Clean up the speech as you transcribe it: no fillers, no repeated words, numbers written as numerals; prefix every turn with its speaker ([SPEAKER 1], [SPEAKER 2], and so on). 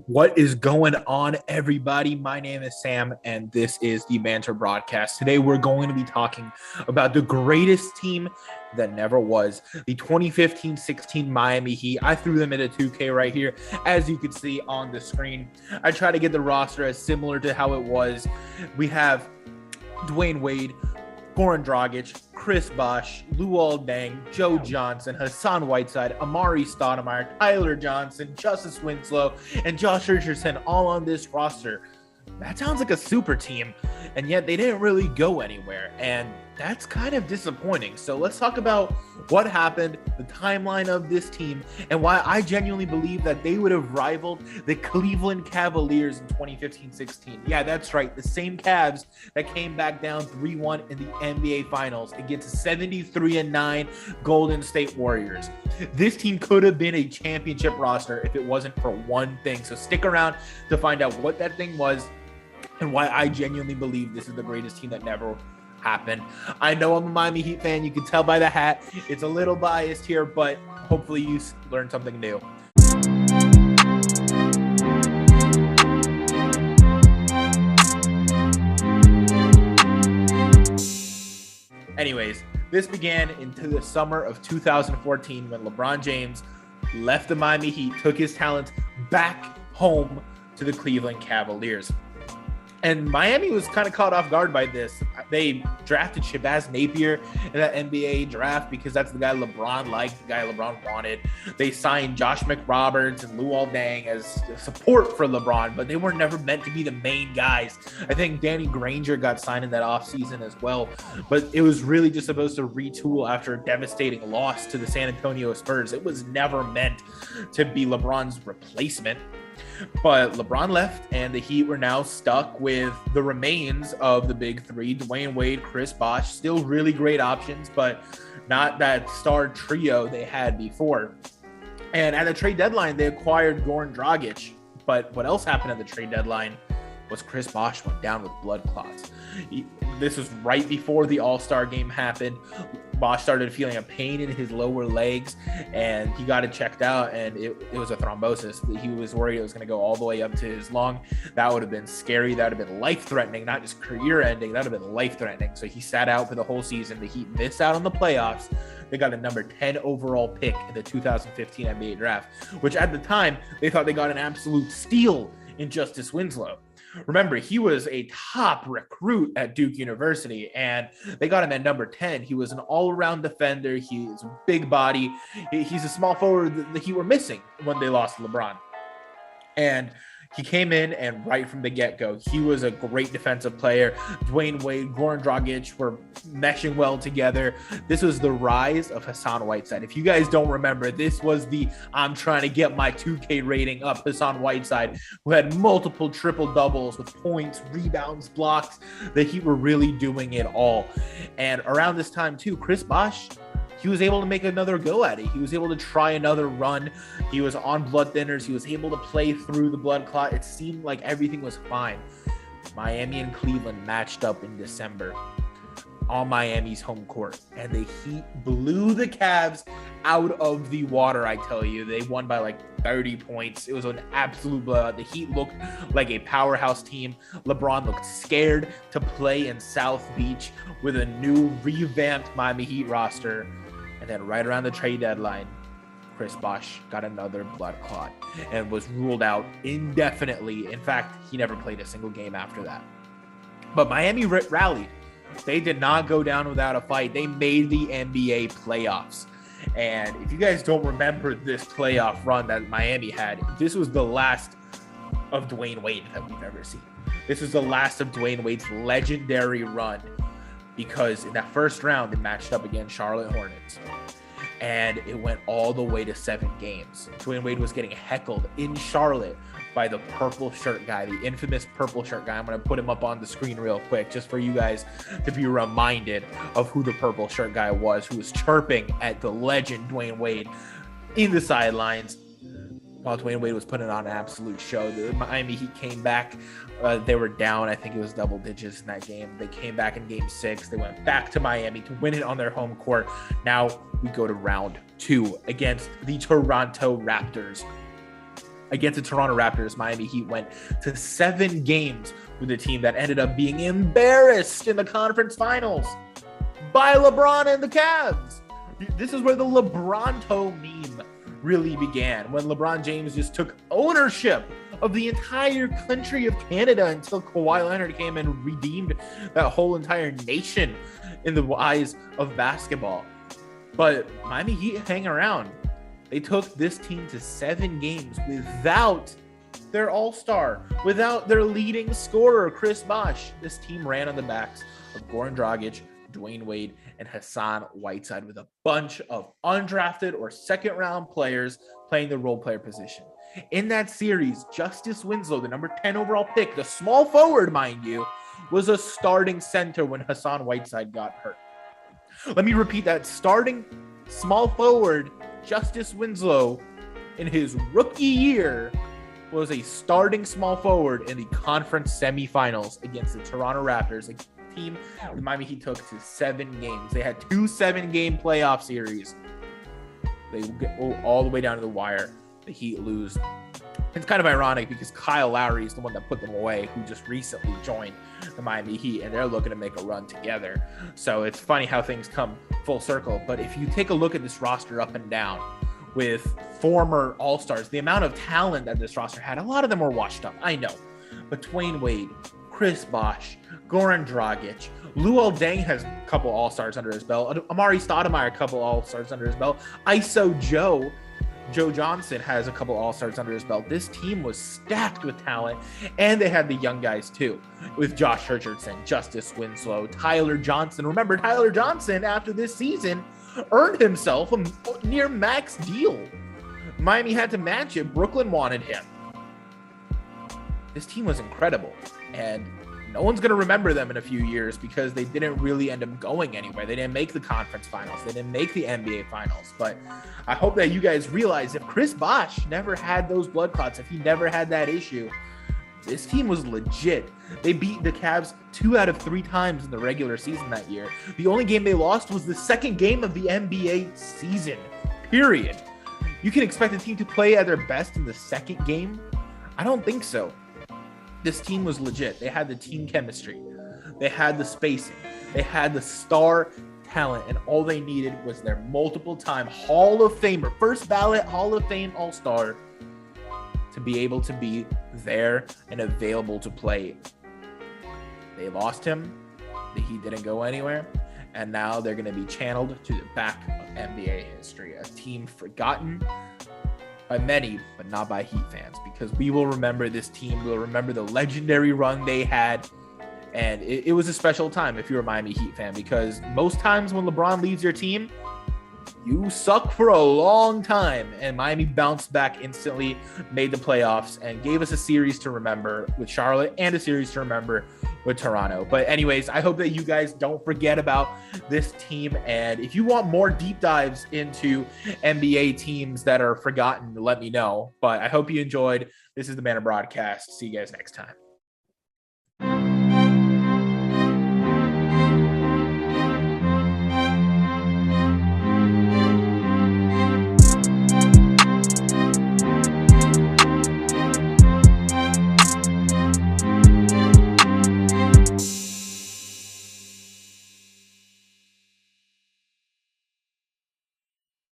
[SPEAKER 1] What is going on, everybody? My name is Sam, and this is the Banter Broadcast. Today, we're going to be talking about the greatest team that never was, the 2015-16 Miami Heat. I threw them into 2K right here, as you can see on the screen. I try to get the roster as similar to how it was. We have Dwayne Wade, Goran Dragic, Chris Bosh, Luol Deng, Joe Johnson, Hassan Whiteside, Amari Stoudemire, Tyler Johnson, Justice Winslow, and Josh Richardson all on this roster. That sounds like a super team, and yet they didn't really go anywhere, and that's kind of disappointing. So let's talk about what happened, the timeline of this team, and why I genuinely believe that they would have rivaled the Cleveland Cavaliers in 2015-16. Yeah, that's right, the same Cavs that came back down 3-1 in the NBA Finals against 73-9 Golden State Warriors. This team could have been a championship roster if it wasn't for one thing. So stick around to find out what that thing was and why I genuinely believe this is the greatest team that never happened. I know I'm a Miami Heat fan. You can tell by the hat. It's a little biased here, but hopefully you learned something new. Anyways, this began into the summer of 2014 when LeBron James left the Miami Heat, took his talents back home to the Cleveland Cavaliers. And Miami was kind of caught off guard by this. They drafted Shabazz Napier in that NBA draft because that's the guy LeBron liked, the guy LeBron wanted. They signed Josh McRoberts and Luol Deng as support for LeBron, but they were never meant to be the main guys. I think Danny Granger got signed in that offseason as well, but it was really just supposed to retool after a devastating loss to the San Antonio Spurs. It was never meant to be LeBron's replacement. But LeBron left, and the Heat were now stuck with the remains of the big three: Dwayne Wade, Chris Bosh. Still really great options, but not that star trio they had before. And at the trade deadline, they acquired Goran Dragic. But what else happened at the trade deadline was Chris Bosh went down with blood clots. This was right before the All-Star game happened. Bosh started feeling a pain in his lower legs, and he got it checked out, and it was a thrombosis. He was worried it was going to go all the way up to his lung. That would have been scary. That would have been life-threatening, not just career-ending. That would have been life-threatening. So he sat out for the whole season. The Heat missed out on the playoffs. They got a number 10 overall pick in the 2015 NBA draft, which at the time, they thought they got an absolute steal in Justice Winslow. Remember, he was a top recruit at Duke University, and they got him at number 10. He was an all-around defender. He's a big body. He's a small forward that he were missing when they lost LeBron. And he came in, and right from the get-go, he was a great defensive player. Dwayne Wade, Goran Dragic were meshing well together. This was the rise of Hassan Whiteside. If you guys don't remember, this was the I'm trying to get my 2K rating up Hassan Whiteside, who had multiple triple-doubles with points, rebounds, blocks. The Heat were really doing it all. And around this time, too, Chris Bosh, he was able to make another go at it. He was able to try another run. He was on blood thinners. He was able to play through the blood clot. It seemed like everything was fine. Miami and Cleveland matched up in December on Miami's home court, and the Heat blew the Cavs out of the water. I tell you, they won by like 30 points. It was an absolute blowout. The Heat looked like a powerhouse team. LeBron looked scared to play in South Beach with a new revamped Miami Heat roster. And then right around the trade deadline, Chris Bosh got another blood clot and was ruled out indefinitely. In fact, he never played a single game after that. But Miami rallied. They did not go down without a fight. They made the NBA playoffs. And if you guys don't remember this playoff run that Miami had, this was the last of Dwayne Wade that we've ever seen. This was the last of Dwayne Wade's legendary run, because in that first round, they matched up against Charlotte Hornets, and it went all the way to 7 games. Dwayne Wade was getting heckled in Charlotte by the purple shirt guy, the infamous purple shirt guy. I'm going to put him up on the screen real quick just for you guys to be reminded of who the purple shirt guy was, who was chirping at the legend Dwayne Wade in the sidelines while Dwayne Wade was putting on an absolute show. The Miami Heat came back. They were down. I think it was double digits in that game. They came back in game 6. They went back to Miami to win it on their home court. Now we go to round 2 against the Toronto Raptors. Against the Toronto Raptors, Miami Heat went to 7 games with a team that ended up being embarrassed in the conference finals by LeBron and the Cavs. This is where the LeBronto meme really began, when LeBron James just took ownership of the entire country of Canada until Kawhi Leonard came and redeemed that whole entire nation in the eyes of basketball. But Miami Heat hang around. They took this team to 7 games without their all-star, without their leading scorer, Chris Bosh. This team ran on the backs of Goran Dragic, Dwayne Wade, and Hassan Whiteside, with a bunch of undrafted or second-round players playing the role player position. In that series, Justice Winslow, the number 10 overall pick, the small forward, mind you, was a starting center when Hassan Whiteside got hurt. Let me repeat that. Starting small forward Justice Winslow in his rookie year was a starting small forward in the conference semifinals against the Toronto Raptors, a team the Miami Heat took to 7 games. They had 2 7-game playoff series. They go all the way down to the wire. The Heat lose. It's kind of ironic because Kyle Lowry is the one that put them away, who just recently joined the Miami Heat, and they're looking to make a run together. So it's funny how things come full circle. But if you take a look at this roster up and down with former All-Stars, the amount of talent that this roster had, a lot of them were washed up, I know. But Dwayne Wade, Chris Bosh, Goran Dragic, Luol Deng has a couple All-Stars under his belt, Amari Stoudemire a couple All-Stars under his belt, ISO Joe Johnson has a couple All-Stars under his belt. This team was stacked with talent, and they had the young guys too, with Josh Richardson, Justice Winslow, Tyler Johnson. Remember, Tyler Johnson, after this season, earned himself a near max deal. Miami had to match it. Brooklyn wanted him. This team was incredible, and no one's going to remember them in a few years because they didn't really end up going anywhere. They didn't make the conference finals. They didn't make the NBA finals. But I hope that you guys realize, if Chris Bosh never had those blood clots, if he never had that issue, this team was legit. They beat the Cavs 2 out of 3 times in the regular season that year. The only game they lost was the second game of the NBA season, period. You can expect the team to play at their best in the second game? I don't think so. This team was legit. They had the team chemistry. They had the spacing. They had the star talent, and all they needed was their multiple-time Hall of Famer, first ballot Hall of Fame All-Star, to be able to be there and available to play. They lost him. He didn't go anywhere. And now they're going to be channeled to the back of NBA history, a team forgotten by many, but not by Heat fans, because we will remember this team. We'll remember the legendary run they had. And it was a special time if you're a Miami Heat fan, because most times when LeBron leaves your team, you suck for a long time. And Miami bounced back instantly, made the playoffs, and gave us a series to remember with Charlotte and a series to remember with Toronto. But anyways, I hope that you guys don't forget about this team. And if you want more deep dives into NBA teams that are forgotten, let me know. But I hope you enjoyed. This is the Banner Broadcast. See you guys next time.